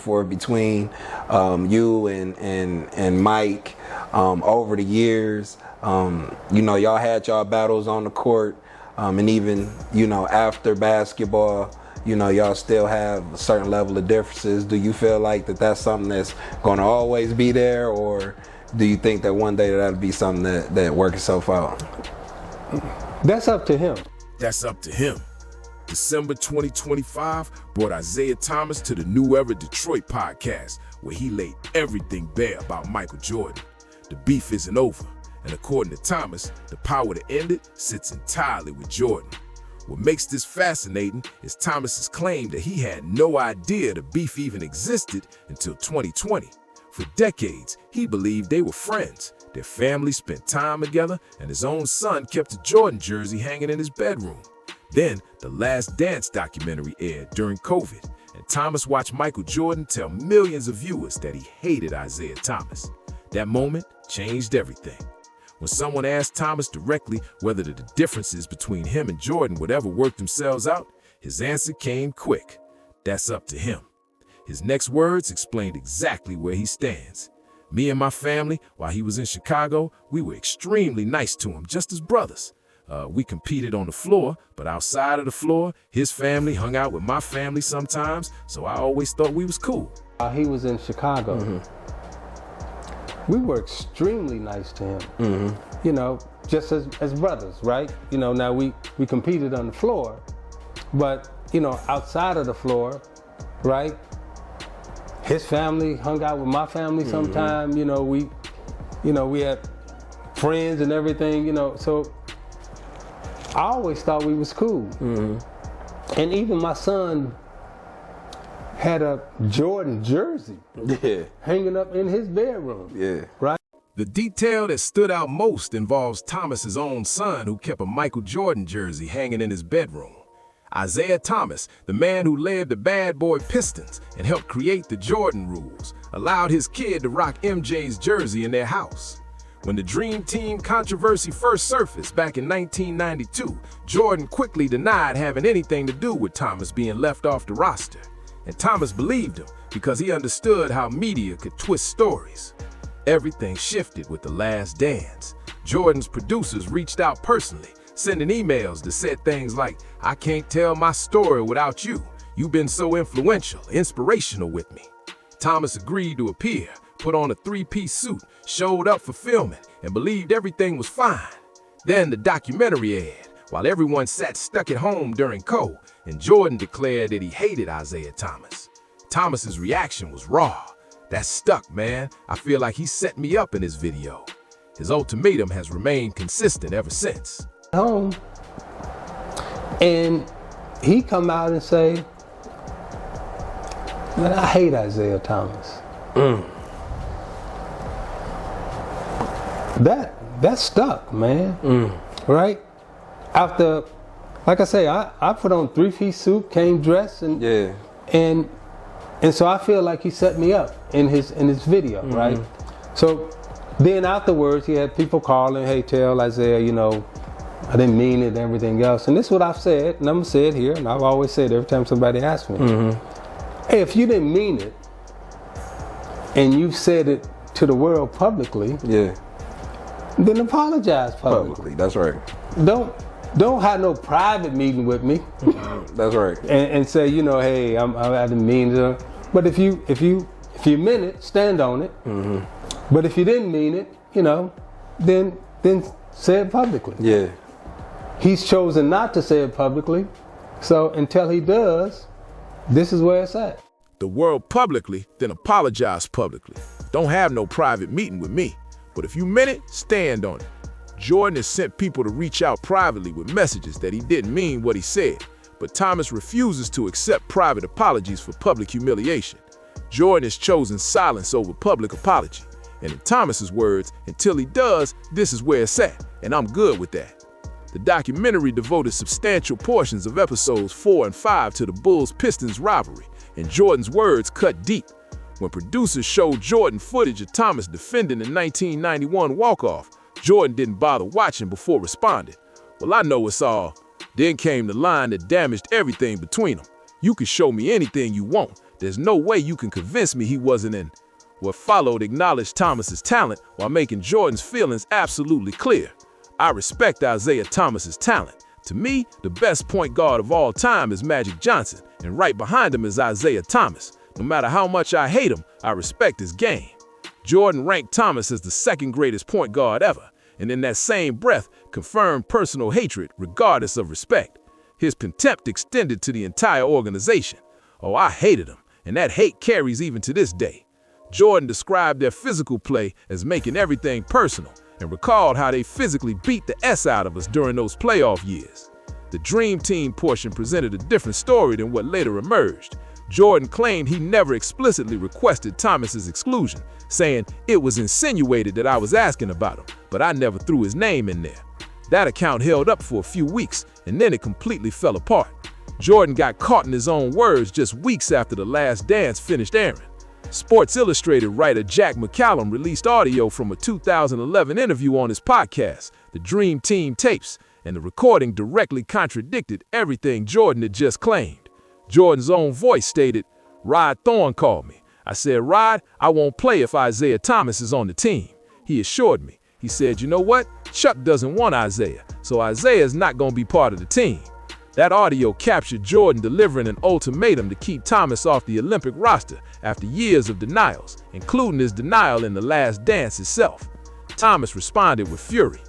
forth between you and Mike over the years. You know, y'all had y'all battles on the court, and even, you know, after basketball, you know, y'all still have a certain level of differences. Do you feel like that's something that's going to always be there, or do you think that one day that'll be something that works itself out? That's up to him. That's up to him. December 2025 brought Isaiah Thomas to the New Era Detroit podcast, where he laid everything bare about Michael Jordan. The beef isn't over, and according to Thomas, the power to end it sits entirely with Jordan. What makes this fascinating is Thomas's claim that he had no idea the beef even existed until 2020. For decades, he believed they were friends. Their families spent time together, and his own son kept a Jordan jersey hanging in his bedroom. Then, The Last Dance documentary aired during COVID, and Thomas watched Michael Jordan tell millions of viewers that he hated Isaiah Thomas. That moment changed everything. When someone asked Thomas directly whether the differences between him and Jordan would ever work themselves out, his answer came quick. That's up to him. His next words explained exactly where he stands. Me and my family, while he was in Chicago, we were extremely nice to him, just as brothers. We competed on the floor, but outside of the floor, his family hung out with my family sometimes, so I always thought we was cool. While he was in Chicago, we were extremely nice to him. You know, just as brothers, right? You know, now we competed on the floor, but, you know, outside of the floor, right? His family hung out with my family sometime. You know, we had friends and everything, you know, so I always thought we was cool. And even my son had a Jordan jersey hanging up in his bedroom. Right? The detail that stood out most involves Thomas's own son, who kept a Michael Jordan jersey hanging in his bedroom. Isaiah Thomas, the man who led the Bad Boy Pistons and helped create the Jordan rules, allowed his kid to rock MJ's jersey in their house. When the Dream Team controversy first surfaced back in 1992, Jordan quickly denied having anything to do with Thomas being left off the roster. And Thomas believed him because he understood how media could twist stories. Everything shifted with The Last Dance. Jordan's producers reached out personally, sending emails that said things like, "I can't tell my story without you. You've been so influential, inspirational with me." Thomas agreed to appear, put on a three-piece suit, showed up for filming, and believed everything was fine. Then the documentary aired, while everyone sat stuck at home during COVID, and Jordan declared that he hated Isaiah Thomas. Thomas's reaction was raw. "That's stuck, man. I feel like he set me up in his video." His ultimatum has remained consistent ever since. Home, and he come out and say, "Man, I hate Isaiah Thomas." That stuck, man. Right? After, like I say, I put on three-piece suit, came dressed, and so I feel like he set me up in his video, right? So then afterwards, he had people calling, "Hey, tell Isaiah, you know, I didn't mean it," and everything else. And this is what I've said, and I'm gonna say it here, and I've always said every time somebody asks me, "Hey, if you didn't mean it, and you said it to the world publicly, then apologize publicly." That's right. Don't have no private meeting with me. That's right. And say, you know, "Hey, I didn't mean to." But if you meant it, stand on it. But if you didn't mean it, you know, then say it publicly. He's chosen not to say it publicly, so until he does, this is where it's at. The world publicly, then apologize publicly. Don't have no private meeting with me. But if you meant it, stand on it. Jordan has sent people to reach out privately with messages that he didn't mean what he said, but Thomas refuses to accept private apologies for public humiliation. Jordan has chosen silence over public apology. And in Thomas's words, until he does, this is where it's at, and I'm good with that. The documentary devoted substantial portions of episodes 4 and 5 to the Bulls-Pistons rivalry, and Jordan's words cut deep. When producers showed Jordan footage of Thomas defending the 1991 walk-off, Jordan didn't bother watching before responding. "Well, I know it's all." Then came the line that damaged everything between them. "You can show me anything you want. There's no way you can convince me he wasn't in. What followed acknowledged Thomas's talent while making Jordan's feelings absolutely clear. I respect Isaiah Thomas's talent. To me, the best point guard of all time is Magic Johnson, and right behind him is Isaiah Thomas. No matter how much I hate him, I respect his game. Jordan ranked Thomas as the second greatest point guard ever, and in that same breath confirmed personal hatred regardless of respect. His contempt extended to the entire organization. Oh, I hated him, and that hate carries even to this day. Jordan described their physical play as making everything personal, and recalled how they physically beat the S out of us during those playoff years. The Dream Team portion presented a different story than what later emerged. Jordan claimed he never explicitly requested Thomas's exclusion, saying it was insinuated that I was asking about him, but I never threw his name in there. That account held up for a few weeks, and then it completely fell apart. Jordan got caught in his own words just weeks after The Last Dance finished airing. Sports Illustrated writer Jack McCallum released audio from a 2011 interview on his podcast, The Dream Team Tapes, and the recording directly contradicted everything Jordan had just claimed. Jordan's own voice stated, "Rod Thorne called me. I said, Rod, I won't play if Isaiah Thomas is on the team." He assured me. He said, "You know what? Chuck doesn't want Isaiah, so Isaiah is not going to be part of the team." That audio captured Jordan delivering an ultimatum to keep Thomas off the Olympic roster after years of denials, including his denial in The Last Dance itself. Thomas responded with fury.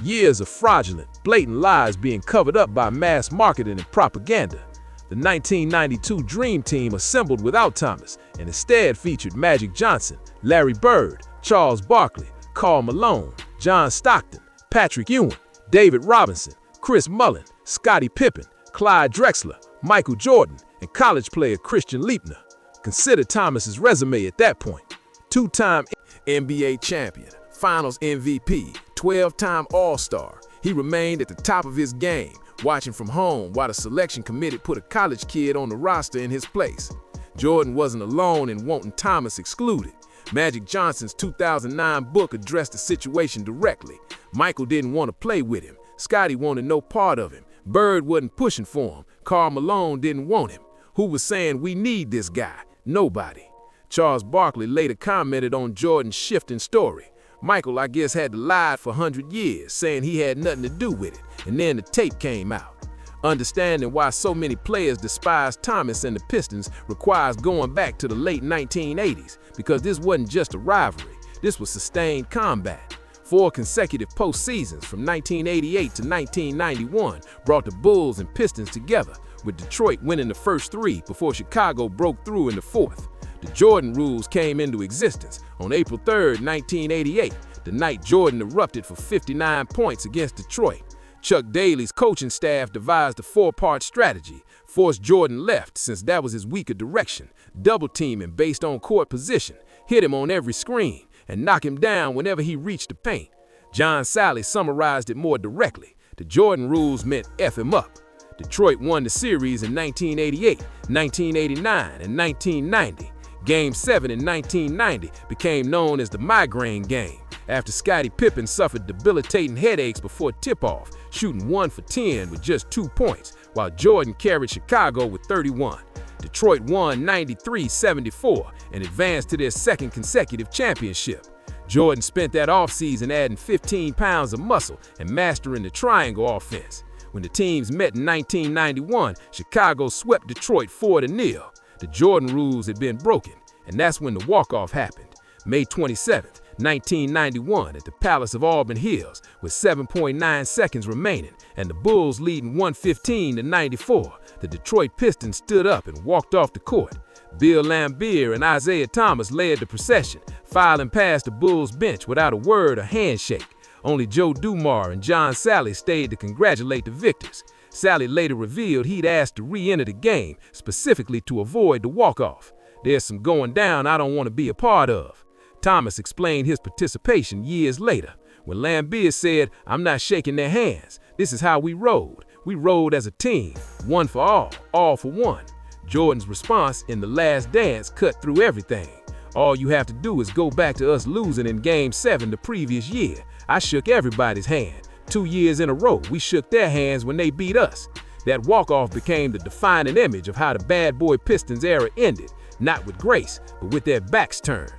Years of fraudulent, blatant lies being covered up by mass marketing and propaganda. The 1992 Dream Team assembled without Thomas and instead featured Magic Johnson, Larry Bird, Charles Barkley, Karl Malone, John Stockton, Patrick Ewing, David Robinson, Chris Mullin, Scottie Pippen, Clyde Drexler, Michael Jordan, and college player Christian Liebner. Consider Thomas's resume at that point. Two-time NBA champion, Finals MVP, 12-time All-Star. He remained at the top of his game, watching from home while the selection committee put a college kid on the roster in his place. Jordan wasn't alone in wanting Thomas excluded. Magic Johnson's 2009 book addressed the situation directly. Michael didn't want to play with him. Scottie wanted no part of him. Bird wasn't pushing for him. Karl Malone didn't want him. Who was saying we need this guy? Nobody. Charles Barkley later commented on Jordan's shifting story. Michael, I guess, had lied for 100 years, saying he had nothing to do with it, and then the tape came out. Understanding why so many players despise Thomas and the Pistons requires going back to the late 1980s, because this wasn't just a rivalry, this was sustained combat. 4 consecutive postseasons from 1988 to 1991 brought the Bulls and Pistons together, with Detroit winning the first 3 before Chicago broke through in the 4th. The Jordan rules came into existence on April 3, 1988, the night Jordan erupted for 59 points against Detroit. Chuck Daly's coaching staff devised a 4-part strategy, forced Jordan left since that was his weaker direction, double team him based on court position, hit him on every screen, and knock him down whenever he reached the paint. John Sally summarized it more directly. The Jordan rules meant F him up. Detroit won the series in 1988, 1989, and 1990. Game 7 in 1990 became known as the migraine game after Scottie Pippen suffered debilitating headaches before tip-off, shooting 1 for 10 with just 2 points, while Jordan carried Chicago with 31. Detroit won 93-74 and advanced to their second consecutive championship. Jordan spent that offseason adding 15 pounds of muscle and mastering the triangle offense. When the teams met in 1991, Chicago swept Detroit 4-0. The Jordan rules had been broken, and that's when the walk-off happened. May 27, 1991, at the Palace of Auburn Hills, with 7.9 seconds remaining, and the Bulls leading 115-94. The Detroit Pistons stood up and walked off the court. Bill Laimbeer and Isaiah Thomas led the procession, filing past the Bulls bench without a word or handshake. Only Joe Dumars and John Sally stayed to congratulate the victors. Sally later revealed he'd asked to re-enter the game, specifically to avoid the walk-off. "There's some going down I don't want to be a part of." Thomas explained his participation years later, when Laimbeer said, "I'm not shaking their hands. This is how we rode. We rode as a team, one for all for one." Jordan's response in The Last Dance cut through everything. "All you have to do is go back to us losing in Game 7 the previous year. I shook everybody's hand. 2 years in a row, we shook their hands when they beat us." That walk-off became the defining image of how the Bad Boy Pistons era ended, not with grace, but with their backs turned.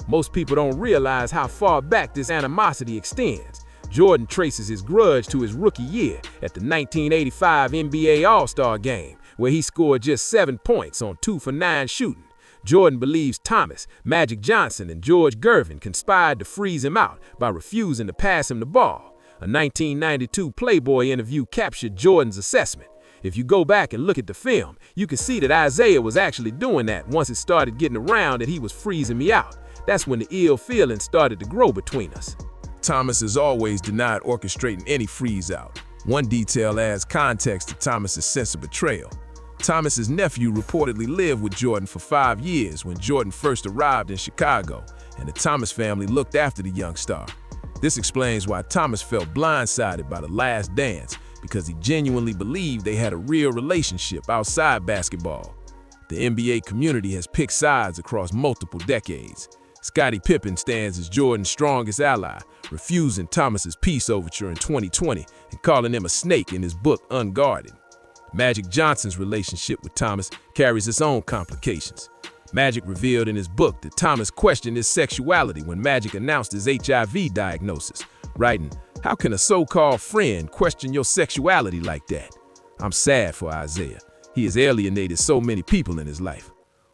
Most people don't realize how far back this animosity extends. Jordan traces his grudge to his rookie year at the 1985 NBA All-Star Game, where he scored just 7 points on 2 for 9 shooting. Jordan believes Thomas, Magic Johnson, and George Gervin conspired to freeze him out by refusing to pass him the ball. A 1992 Playboy interview captured Jordan's assessment. If you go back and look at the film, you can see that Isaiah was actually doing that once it started getting around that he was freezing me out. That's when the ill feeling started to grow between us. Thomas has always denied orchestrating any freeze-out. One detail adds context to Thomas's sense of betrayal. Thomas's nephew reportedly lived with Jordan for 5 years when Jordan first arrived in Chicago, and the Thomas family looked after the young star. This explains why Thomas felt blindsided by The Last Dance, because he genuinely believed they had a real relationship outside basketball. The NBA community has picked sides across multiple decades. Scottie Pippen stands as Jordan's strongest ally, refusing Thomas's peace overture in 2020 and calling him a snake in his book Unguarded. Magic Johnson's relationship with Thomas carries its own complications. Magic revealed in his book that Thomas questioned his sexuality when Magic announced his HIV diagnosis, writing, "How can a so-called friend question your sexuality like that? I'm sad for Isaiah. He has alienated so many people in his life."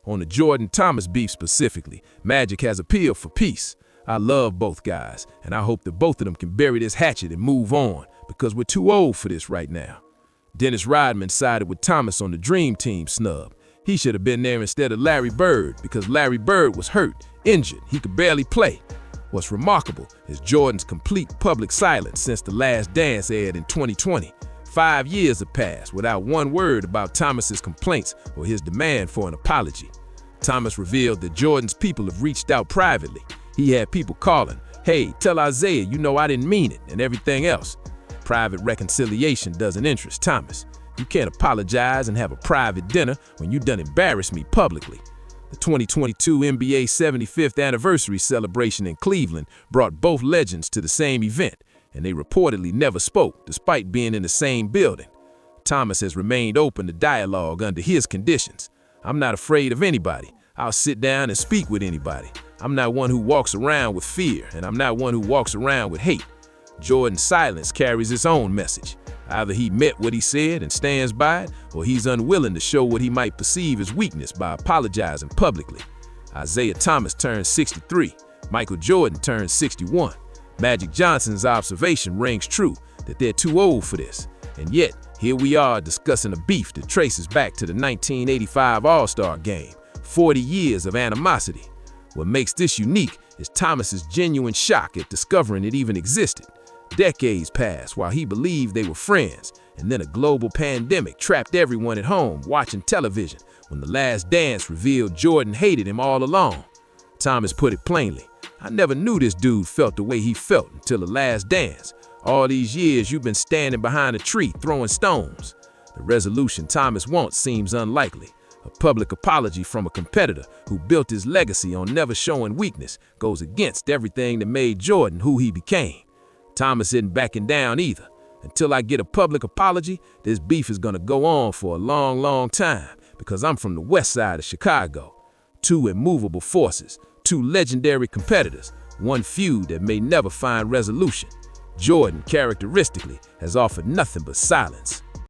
On the Jordan-Thomas beef specifically, Magic has appealed for peace. I love both guys, and I hope that both of them can bury this hatchet and move on, because we're too old for this right now. Dennis Rodman sided with Thomas on the Dream Team snub. He should have been there instead of Larry Bird, because Larry Bird was hurt, injured, he could barely play. What's remarkable is Jordan's complete public silence since The Last Dance aired in 2020. 5 years have passed without one word about Thomas's complaints or his demand for an apology. Thomas revealed that Jordan's people have reached out privately. He had people calling, "Hey, tell Isaiah you know I didn't mean it," and everything else. Private reconciliation doesn't interest Thomas. You can't apologize and have a private dinner when you done embarrassed me publicly. The 2022 NBA 75th anniversary celebration in Cleveland brought both legends to the same event, and they reportedly never spoke despite being in the same building. Thomas has remained open to dialogue under his conditions. "I'm not afraid of anybody. I'll sit down and speak with anybody. I'm not one who walks around with fear, and I'm not one who walks around with hate." Jordan's silence carries its own message. Either he meant what he said and stands by it, or he's unwilling to show what he might perceive as weakness by apologizing publicly. Isaiah Thomas turned 63. Michael Jordan turned 61. Magic Johnson's observation rings true that they're too old for this. And yet, here we are discussing a beef that traces back to the 1985 All-Star Game, 40 years of animosity. What makes this unique is Thomas's genuine shock at discovering it even existed. Decades passed while he believed they were friends, and then a global pandemic trapped everyone at home watching television when The Last Dance revealed Jordan hated him all along. Thomas put it plainly, "I never knew this dude felt the way he felt until The Last Dance. All these years you've been standing behind a tree throwing stones." The resolution Thomas wants seems unlikely. A public apology from a competitor who built his legacy on never showing weakness goes against everything that made Jordan who he became. Thomas isn't backing down either. Until I get a public apology, this beef is gonna go on for a long, long time, because I'm from the west side of Chicago. 2 immovable forces, 2 legendary competitors, one feud that may never find resolution. Jordan, characteristically, has offered nothing but silence.